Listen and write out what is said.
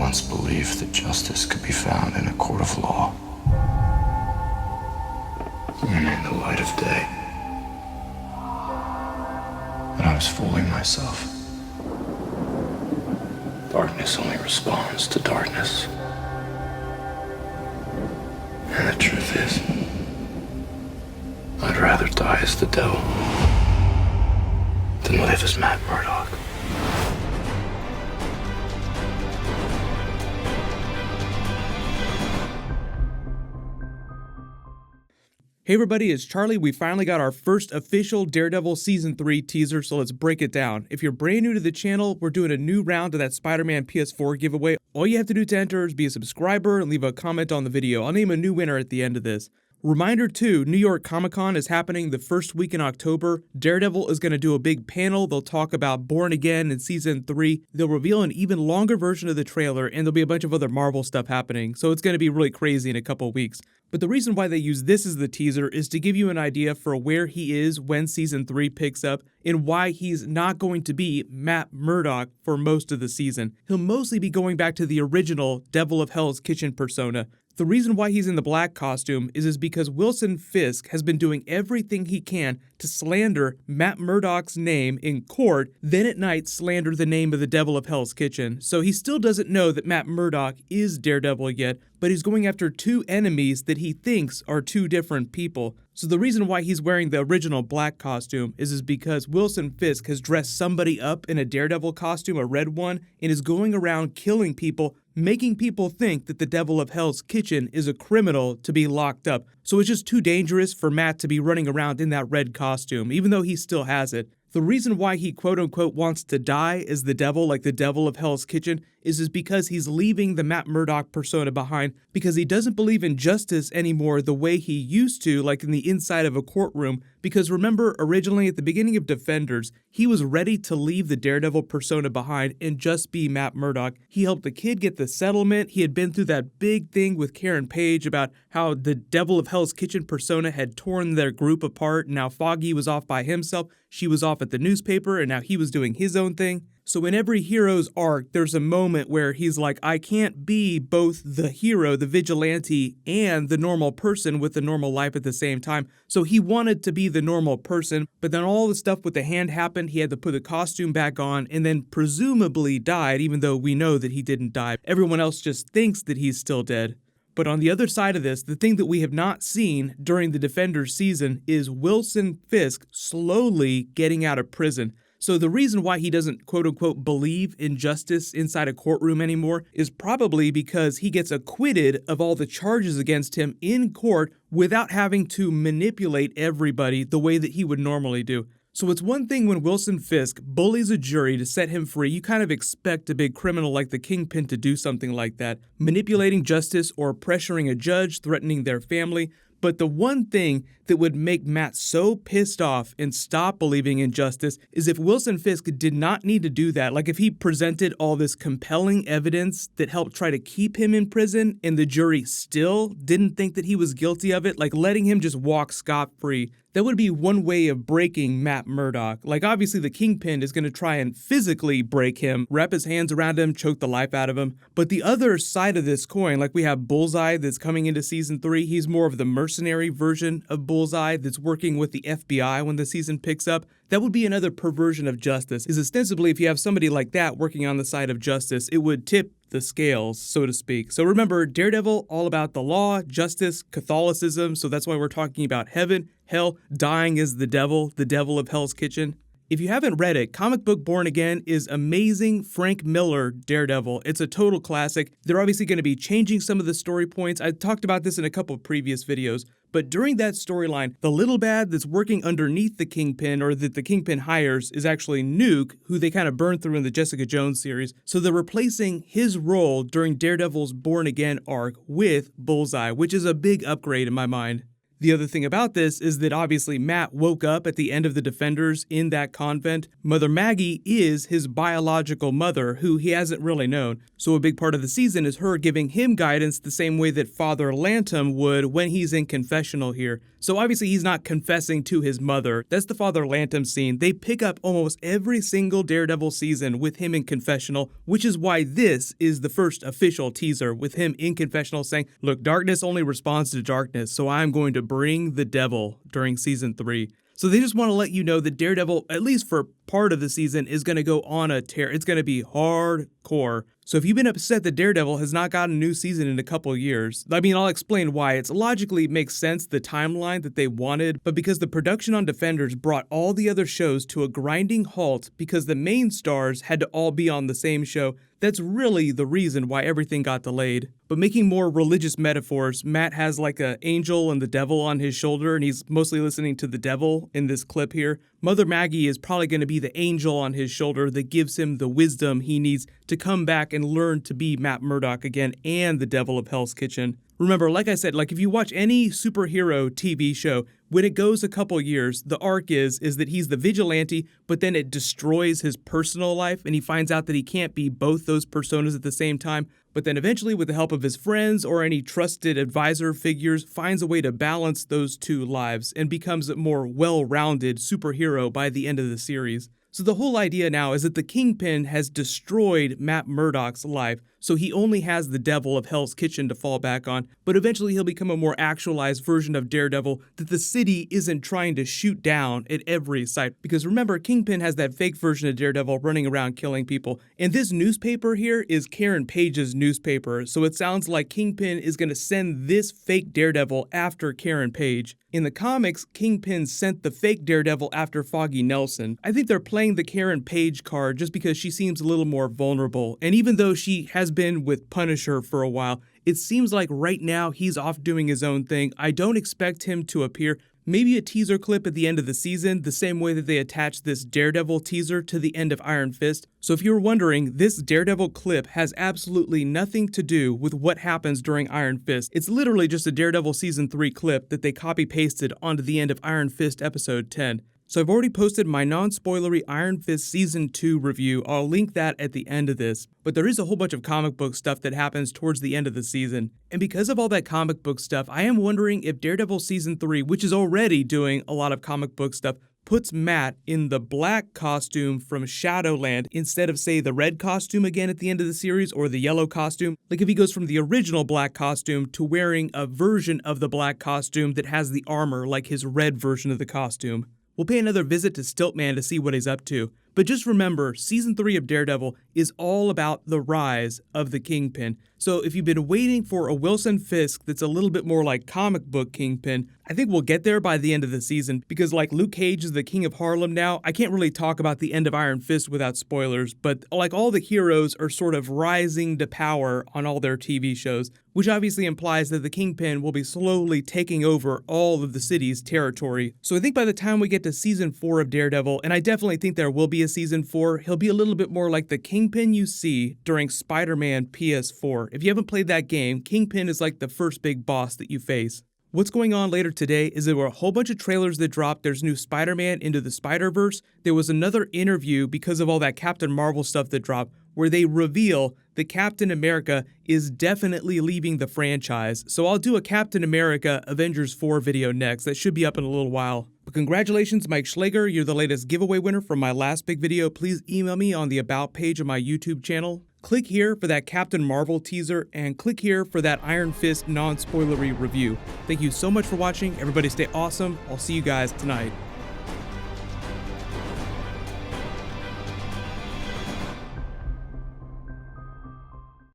once believed that justice could be found in a court of law and in the light of day. But I was fooling myself. Darkness only responds to darkness. And the truth is, I'd rather die as the devil than live as Matt Murdock. Hey everybody, it's Charlie. We finally got our first official Daredevil Season 3 teaser, so let's break it down. If you're brand new to the channel, we're doing a new round of that Spider-Man PS4 giveaway. All you have to do to enter is be a subscriber and leave a comment on the video. I'll name a new winner at the end of this. Reminder too, New York Comic Con is happening the first week in October. Daredevil is going to do a big panel. They'll talk about Born Again in Season 3. They'll reveal an even longer version of the trailer, and there'll be a bunch of other Marvel stuff happening. So it's going to be really crazy in a couple weeks. But the reason why they use this as the teaser is to give you an idea for where he is when Season 3 picks up and why he's not going to be Matt Murdock for most of the season. He'll mostly be going back to the original Devil of Hell's Kitchen persona. The reason why he's in the black costume is because Wilson Fisk has been doing everything he can to slander Matt Murdock's name in court, then at night slander the name of the Devil of Hell's Kitchen. So he still doesn't know that Matt Murdock is Daredevil yet, but he's going after two enemies that he thinks are two different people. So the reason why he's wearing the original black costume is because Wilson Fisk has dressed somebody up in a Daredevil costume, a red one, and is going around killing people, making people think that the Devil of Hell's Kitchen is a criminal to be locked up. So it's just too dangerous for Matt to be running around in that red costume, even though he still has it. The reason why he quote-unquote wants to die as the devil, like the Devil of Hell's Kitchen, is because he's leaving the Matt Murdock persona behind because he doesn't believe in justice anymore the way he used to, like in the inside of a courtroom. Because remember, originally at the beginning of Defenders, he was ready to leave the Daredevil persona behind and just be Matt Murdock. He helped the kid get the settlement. He had been through that big thing with Karen Page about how the Devil of Hell's Kitchen persona had torn their group apart, and now Foggy was off by himself. She was off at the newspaper, and now he was doing his own thing. So in every hero's arc, there's a moment where he's like, I can't be both the hero, the vigilante, and the normal person with the normal life at the same time. So he wanted to be the normal person, but then all the stuff with the hand happened. He had to put the costume back on and then presumably died, even though we know that he didn't die. Everyone else just thinks that he's still dead. But on the other side of this, the thing that we have not seen during the Defenders season is Wilson Fisk slowly getting out of prison. So the reason why he doesn't quote-unquote believe in justice inside a courtroom anymore is probably because he gets acquitted of all the charges against him in court without having to manipulate everybody the way that he would normally do. So it's one thing when Wilson Fisk bullies a jury to set him free. You kind of expect a big criminal like the Kingpin to do something like that, manipulating justice or pressuring a judge, threatening their family. But the one thing that would make Matt so pissed off and stop believing in justice is if Wilson Fisk did not need to do that. Like if he presented all this compelling evidence that helped try to keep him in prison and the jury still didn't think that he was guilty of it, like letting him just walk scot-free. That would be one way of breaking Matt Murdock. Like obviously the Kingpin is going to try and physically break him, wrap his hands around him, choke the life out of him. But the other side of this coin, like we have Bullseye that's coming into Season 3, he's more of the mercenary version of Bullseye that's working with the FBI when the season picks up. That would be another perversion of justice, is ostensibly if you have somebody like that working on the side of justice, it would tip the scales, so to speak. So remember, Daredevil, all about the law, justice, Catholicism, so that's why we're talking about heaven, hell, dying as the Devil of Hell's Kitchen. If you haven't read it, comic book Born Again is amazing Frank Miller Daredevil. It's a total classic. They're obviously going to be changing some of the story points. I talked about this in a couple of previous videos, but during that storyline, the little bad that's working underneath the Kingpin, or that the Kingpin hires, is actually Nuke, who they kind of burned through in the Jessica Jones series. So they're replacing his role during Daredevil's Born Again arc with Bullseye, which is a big upgrade in my mind. The other thing about this is that obviously Matt woke up at the end of the Defenders in that convent. Mother Maggie is his biological mother, who he hasn't really known. So a big part of the season is her giving him guidance the same way that Father Lantom would when he's in confessional here. So obviously he's not confessing to his mother. That's the Father Lantom scene. They pick up almost every single Daredevil season with him in confessional, which is why this is the first official teaser with him in confessional saying, look, darkness only responds to darkness, so I'm going to bring the devil during season 3. So they just want to let you know that Daredevil, at least for part of the season, is going to go on a tear. It's going to be hardcore. So if you've been upset that Daredevil has not gotten a new season in a couple years, I mean, I'll explain why. It's logically makes sense, the timeline that they wanted, but because the production on Defenders brought all the other shows to a grinding halt because the main stars had to all be on the same show, that's really the reason why everything got delayed. But making more religious metaphors, Matt has like an angel and the devil on his shoulder, and he's mostly listening to the devil in this clip here. Mother Maggie is probably going to be the angel on his shoulder that gives him the wisdom he needs to come back and learn to be Matt Murdock again and the devil of Hell's Kitchen. Remember, like I said, like if you watch any superhero TV show, when it goes a couple years, the arc is that he's the vigilante, but then it destroys his personal life, and he finds out that he can't be both those personas at the same time. But then eventually, with the help of his friends or any trusted advisor figures, finds a way to balance those two lives and becomes a more well-rounded superhero by the end of the series. So the whole idea now is that the Kingpin has destroyed Matt Murdock's life, so he only has the devil of Hell's Kitchen to fall back on, but eventually he'll become a more actualized version of Daredevil that the city isn't trying to shoot down at every site. Because remember, Kingpin has that fake version of Daredevil running around killing people, and this newspaper here is Karen Page's newspaper, so it sounds like Kingpin is going to send this fake Daredevil after Karen Page. In the comics, Kingpin sent the fake Daredevil after Foggy Nelson. I think they're playing the Karen Page card just because she seems a little more vulnerable, and even though she has been with Punisher for a while, it seems like right now he's off doing his own thing. I don't expect him to appear. Maybe a teaser clip at the end of the season, the same way that they attached this Daredevil teaser to the end of Iron Fist. So if you're wondering, this Daredevil clip has absolutely nothing to do with what happens during Iron Fist. It's literally just a Daredevil Season 3 clip that they copy-pasted onto the end of Iron Fist Episode 10. So I've already posted my non-spoilery Iron Fist Season 2 review. I'll link that at the end of this. But there is a whole bunch of comic book stuff that happens towards the end of the season. And because of all that comic book stuff, I am wondering if Daredevil Season 3, which is already doing a lot of comic book stuff, puts Matt in the black costume from Shadowland instead of, say, the red costume again at the end of the series or the yellow costume. Like if he goes from the original black costume to wearing a version of the black costume that has the armor like his red version of the costume. We'll pay another visit to Stiltman to see what he's up to. But just remember, Season 3 of Daredevil is all about the rise of the Kingpin. So if you've been waiting for a Wilson Fisk that's a little bit more like comic book Kingpin, I think we'll get there by the end of the season, because like Luke Cage is the King of Harlem now, I can't really talk about the end of Iron Fist without spoilers, but like all the heroes are sort of rising to power on all their TV shows, which obviously implies that the Kingpin will be slowly taking over all of the city's territory. So I think by the time we get to Season 4 of Daredevil, and I definitely think there will be a Season 4, he'll be a little bit more like the Kingpin you see during Spider-Man PS4. If you haven't played that game, Kingpin is like the first big boss that you face. What's going on later today is there were a whole bunch of trailers that dropped. There's new Spider-Man Into the Spider-Verse. There was another interview because of all that Captain Marvel stuff that dropped where they reveal that Captain America is definitely leaving the franchise. So I'll do a Captain America Avengers 4 video next. That should be up in a little while. But congratulations, Mike Schlager. You're the latest giveaway winner from my last big video. Please email me on the About page of my YouTube channel. Click here for that Captain Marvel teaser, and click here for that Iron Fist non-spoilery review. Thank you so much for watching. Everybody stay awesome. I'll see you guys tonight.